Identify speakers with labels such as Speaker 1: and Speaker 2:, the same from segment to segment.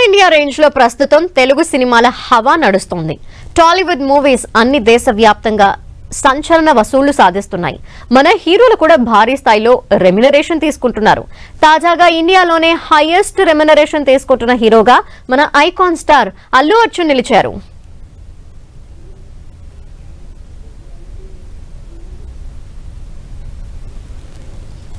Speaker 1: Pan India range లో ప్రస్తుతం తెలుగు సినిమాల హవా నడుస్తుంది. టాలీవుడ్ మూవీస్ అన్ని దేశవ్యాప్తంగా సంచలన వసూళ్లు సాధిస్తున్నాయి. మన హీరోలు కూడా భారీ స్థాయిలో రెమ్యునరేషన్ తీసుకుంటున్నారు. తాజాగా ఇండియాలోనే హైయెస్ట్ రెమ్యునరేషన్ తీసుకుంటున్న హీరోగా మన ఐకాన్ స్టార్ అల్లు అర్జున్ నిలిచారు.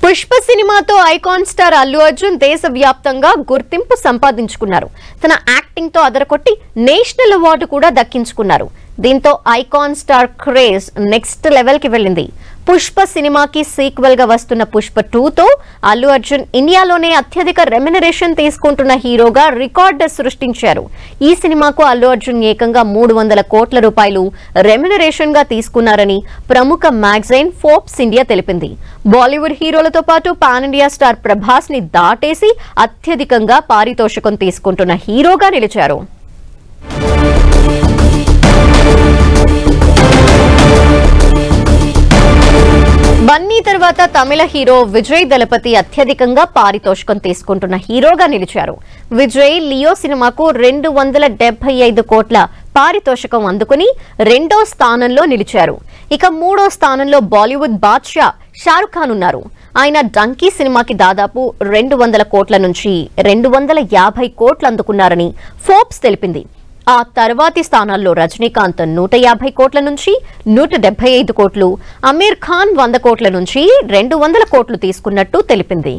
Speaker 1: పుష్ప సినిమాతో ఐకాన్ స్టార్ అల్లు అర్జున్ దేశవ్యాప్తంగా గుర్తింపు సంపాదించుకున్నారు. తన యాక్టింగ్ తో అదరకొట్టి నేషనల్ అవార్డు కూడా దక్కించుకున్నారు. దీంతో icon star craze next level కి వెళ్ళింది. పుష్ప సినిమాకి సీక్వెల్ గా వస్తున్న పుష్ప 2తో అల్లు అర్జున్ ఇండియాలోనే అత్యధిక రెమ్యునరేషన్ తీసుకుంటున్న హీరోగా రికార్డు సృష్టించారు. ఈ సినిమాకు అల్లు అర్జున్ ఏకంగా 300 కోట్ల రూపాయలు రెమ్యునరేషన్ గా తీసుకున్నారని ప్రముఖ మ్యాగజైన్ ఫోర్బ్స్ ఇండియా తెలిపింది. బాలీవుడ్ హీరోలతో పాటు పాన్ ఇండియా స్టార్ ప్రభాస్ ని దాటేసి అత్యధికంగా పారితోషికం తీసుకుంటున్న హీరోగా నిలిచారు. బన్నీ తర్వాత తమిళ హీరో విజయ్ దళపతి అత్యధికంగా పారితోషికం తీసుకుంటున్న హీరోగా నిలిచారు. విజయ్ లియో సినిమాకు 275 కోట్ల పారితోషికం అందుకుని 2వ స్థానంలో నిలిచారు. ఇక 3వ స్థానంలో బాలీవుడ్ బాద్షా షారుఖ్ ఖాన్ ఉన్నారు. ఆయన డంకీ సినిమాకి దాదాపు 200 కోట్ల నుంచి 250 కోట్లు అందుకున్నారని ఫోర్బ్స్ తెలిపింది. ఆ తర్వాతి స్థానాల్లో రజనీకాంత్ 150 కోట్ల నుంచి 175 కోట్లు, అమీర్ ఖాన్ 100 కోట్ల నుంచి 200 కోట్లు తీసుకున్నట్టు తెలిపింది.